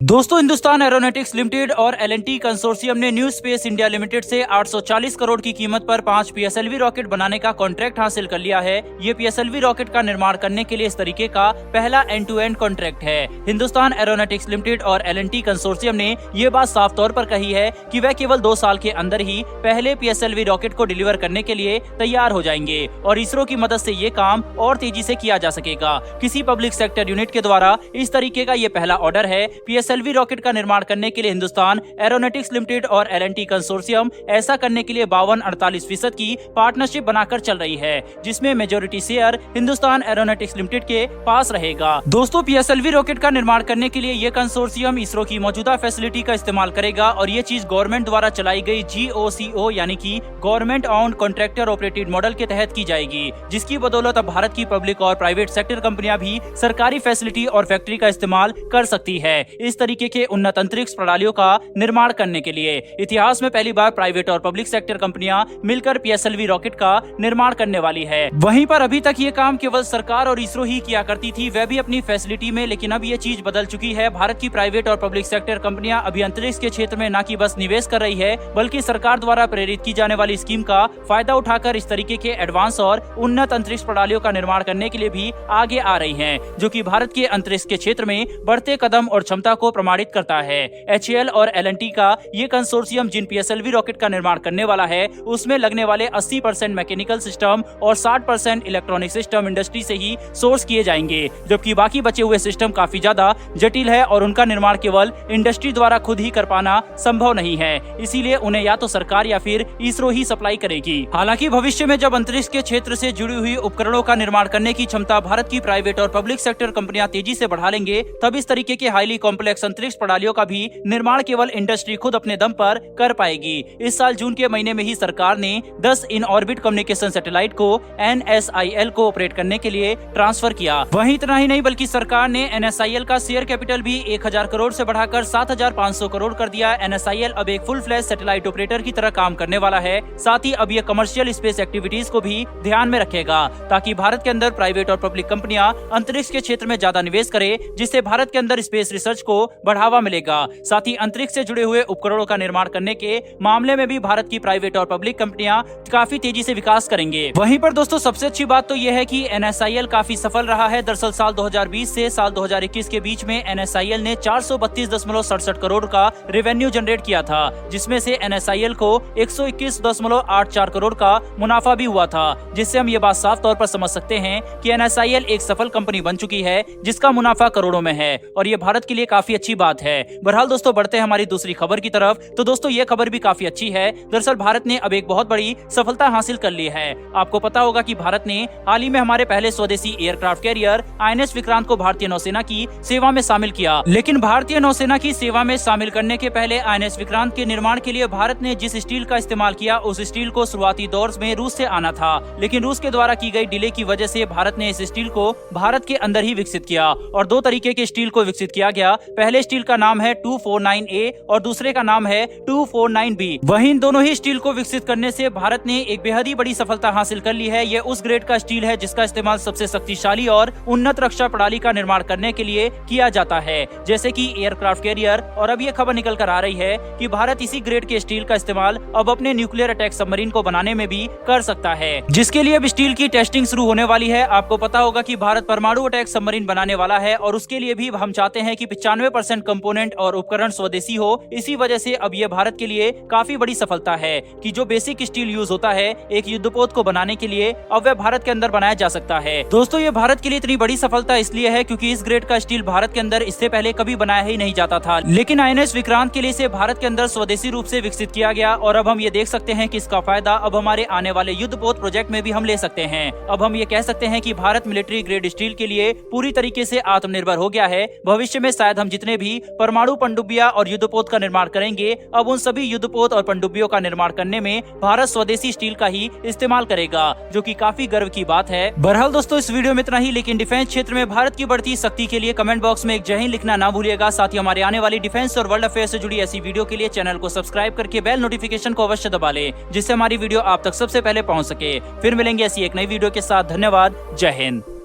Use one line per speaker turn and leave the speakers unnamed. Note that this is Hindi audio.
दोस्तों, हिंदुस्तान एरोनॉटिक्स लिमिटेड और एल&टी कंसोर्शियम ने न्यू स्पेस इंडिया लिमिटेड से 840 करोड़ की कीमत पर 5 पीएसएलवी रॉकेट बनाने का कॉन्ट्रैक्ट हासिल कर लिया है। ये पीएसएलवी रॉकेट का निर्माण करने के लिए इस तरीके का पहला एंड टू एंड कॉन्ट्रैक्ट है। हिंदुस्तान एरोनॉटिक्स लिमिटेड और एल&टी कंसोर्शियम ने ये बात साफ तौर पर कही है कि वह केवल 2 साल के अंदर ही पहले पीएसएलवी रॉकेट को डिलीवर करने के लिए तैयार हो जाएंगे और इसरो की मदद से ये काम और तेजी से किया जा सकेगा। किसी पब्लिक सेक्टर यूनिट के द्वारा इस तरीके का ये पहला ऑर्डर है। पीएसएलवी रॉकेट का निर्माण करने के लिए हिंदुस्तान एरोनॉटिक्स लिमिटेड और एल&टी कंसोर्शियम ऐसा करने के लिए 52-48% की पार्टनरशिप बनाकर चल रही है, जिसमें majority share Hindustan aeronautics limited के पास रहेगा। दोस्तों, पीएसएलवी रॉकेट का निर्माण करने के लिए ये कंसोर्शियम इसरो की मौजूदा फैसिलिटी का इस्तेमाल करेगा और ये चीज गवर्नमेंट द्वारा चलाई गई GOCO यानी कि government owned contractor operated model के तहत की जाएगी, जिसकी बदौलत अब भारत की पब्लिक और प्राइवेट सेक्टर कंपनियां भी सरकारी फैसिलिटी और फैक्ट्री का इस्तेमाल कर सकती है इस तरीके के उन्नत अंतरिक्ष प्रणालियों का निर्माण करने के लिए। इतिहास में पहली बार प्राइवेट और पब्लिक सेक्टर कंपनियां मिलकर पीएसएलवी रॉकेट का निर्माण करने वाली है। वहीं पर अभी तक ये काम केवल सरकार और इसरो ही किया करती थी, वह भी अपनी फैसिलिटी में, लेकिन अब ये चीज बदल चुकी है। भारत की प्राइवेट और पब्लिक सेक्टर कंपनियां अभी अंतरिक्ष के क्षेत्र में न कि बस निवेश कर रही है, बल्कि सरकार द्वारा प्रेरित की जाने वाली स्कीम का फायदा उठाकर इस तरीके के एडवांस और उन्नत अंतरिक्ष प्रणालियों का निर्माण करने के लिए भी आगे आ रही है, जो कि भारत के अंतरिक्ष के क्षेत्र में बढ़ते कदम और क्षमता को प्रमाणित करता है। HAL और L&T का ये कंसोर्शियम जिन पीएसएलवी रॉकेट का निर्माण करने वाला है, उसमें लगने वाले 80% मैकेनिकल सिस्टम और 60% इलेक्ट्रॉनिक सिस्टम इंडस्ट्री से ही सोर्स किए जाएंगे, जबकि बाकी बचे हुए सिस्टम काफी ज्यादा जटिल है और उनका निर्माण केवल इंडस्ट्री द्वारा खुद ही कर पाना संभव नहीं है। इसीलिए उन्हें या तो सरकार या फिर इसरो ही सप्लाई करेगी। हालांकि भविष्य में जब अंतरिक्ष के क्षेत्र से जुड़ी हुई उपकरणों का निर्माण करने की क्षमता भारत की प्राइवेट और पब्लिक सेक्टर कंपनियां तेजी से बढ़ा लेंगे, तब इस तरीके के हाईली कॉम्प्लेक्स अंतरिक्ष प्रणालियों का भी निर्माण केवल इंडस्ट्री खुद अपने दम पर कर पाएगी। इस साल जून के महीने में ही सरकार ने 10 इन ऑर्बिट कम्युनिकेशन सैटेलाइट को NSIL को ऑपरेट करने के लिए ट्रांसफर किया। वहीं इतना ही नहीं, बल्कि सरकार ने NSIL का शेयर कैपिटल भी 1000 करोड़ से बढ़ाकर 7500 करोड़ कर दिया। NSIL अब एक फुल फ्लैश सैटेलाइट ऑपरेटर की तरह काम करने वाला है। साथ ही अब ये कमर्शियल स्पेस एक्टिविटीज को भी ध्यान में रखेगा, ताकि भारत के अंदर प्राइवेट और पब्लिक कंपनियां अंतरिक्ष के क्षेत्र में ज्यादा निवेश करे, जिससे भारत के अंदर स्पेस रिसर्च को बढ़ावा मिलेगा। साथ ही अंतरिक्ष से जुड़े हुए उपकरणों का निर्माण करने के मामले में भी भारत की प्राइवेट और पब्लिक कंपनियां काफी तेजी से विकास करेंगे। वहीं पर दोस्तों, सबसे अच्छी बात तो यह है कि NSIL काफी सफल रहा है। दरअसल साल 2020 से साल 2021 के बीच में NSIL ने 432.67 करोड़ का रेवेन्यू जनरेट किया था, जिसमें से NSIL को 121.84 करोड़ का मुनाफा भी हुआ था, जिससे हम ये बात साफ तौर पर समझ सकते हैं कि NSIL एक सफल कंपनी बन चुकी है, जिसका मुनाफा करोड़ों में है और ये भारत के लिए काफी अच्छी बात है। बहरहाल दोस्तों, बढ़ते हैं हमारी दूसरी खबर की तरफ। तो दोस्तों, ये खबर भी काफी अच्छी है। दरअसल भारत ने अब एक बहुत बड़ी सफलता हासिल कर ली है। आपको पता होगा कि भारत ने हाल ही में हमारे पहले स्वदेशी एयरक्राफ्ट कैरियर INS विक्रांत को भारतीय नौसेना की सेवा में शामिल किया। लेकिन भारतीय नौसेना की सेवा में शामिल करने के पहले INS विक्रांत के निर्माण के लिए भारत ने जिस स्टील का इस्तेमाल किया, उस स्टील को शुरुआती दौर में रूस से आना था, लेकिन रूस के द्वारा की गई डिले की वजह से भारत ने इस स्टील को भारत के अंदर ही विकसित किया और 2 तरीके के स्टील को विकसित किया गया। पहले स्टील का नाम है 249A और दूसरे का नाम है 249B। वहीं इन दोनों ही स्टील को विकसित करने से भारत ने एक बेहद ही बड़ी सफलता हासिल कर ली है। यह उस ग्रेड का स्टील है जिसका इस्तेमाल सबसे शक्तिशाली और उन्नत रक्षा प्रणाली का निर्माण करने के लिए किया जाता है, जैसे कि एयरक्राफ्ट कैरियर। और अब यह खबर निकल कर आ रही है कि भारत इसी ग्रेड के स्टील का इस्तेमाल अब अपने न्यूक्लियर अटैक सबमरीन को बनाने में भी कर सकता है, जिसके लिए अब स्टील की टेस्टिंग शुरू होने वाली है। आपको पता होगा कि भारत परमाणु अटैक सबमरीन बनाने वाला है और उसके लिए भी हम चाहते हैं कि 95% कंपोनेंट और उपकरण स्वदेशी हो। इसी वजह से अब यह भारत के लिए काफी बड़ी सफलता है कि जो बेसिक स्टील यूज होता है एक युद्धपोत को बनाने के लिए, अब वह भारत के अंदर बनाया जा सकता है। दोस्तों, ये भारत के लिए इतनी बड़ी सफलता इसलिए है क्योंकि इस ग्रेड का स्टील भारत के अंदर इससे पहले कभी बनाया ही नहीं जाता था, लेकिन INS विक्रांत के लिए इसे भारत के अंदर स्वदेशी रूप से विकसित किया गया और अब हम ये देख सकते हैं कि इसका फायदा अब हमारे आने वाले युद्धपोत प्रोजेक्ट में भी हम ले सकते हैं। अब हम ये कह सकते हैं कि भारत मिलिट्री ग्रेड स्टील के लिए पूरी तरीके से आत्मनिर्भर हो गया है। भविष्य में शायद हम जितने भी परमाणु पनडुब्बियां और युद्धपोत का निर्माण करेंगे, अब उन सभी युद्धपोत और पनडुब्बियों का निर्माण करने में भारत स्वदेशी स्टील का ही इस्तेमाल करेगा, जो कि काफी गर्व की बात है। बहरहाल दोस्तों, इस वीडियो में इतना ही, लेकिन डिफेंस क्षेत्र में भारत की बढ़ती शक्ति के लिए कमेंट बॉक्स में एक जय हिंद लिखना ना भूलिएगा। साथ ही हमारे आने वाली डिफेंस और वर्ल्ड अफेयर से जुड़ी ऐसी वीडियो के लिए चैनल को सब्सक्राइब करके बेल नोटिफिकेशन को अवश्य दबा ले, जिससे हमारी वीडियो आप तक सबसे पहले पहुंच सके। फिर मिलेंगे ऐसी एक नई वीडियो के साथ। धन्यवाद। जय हिंद।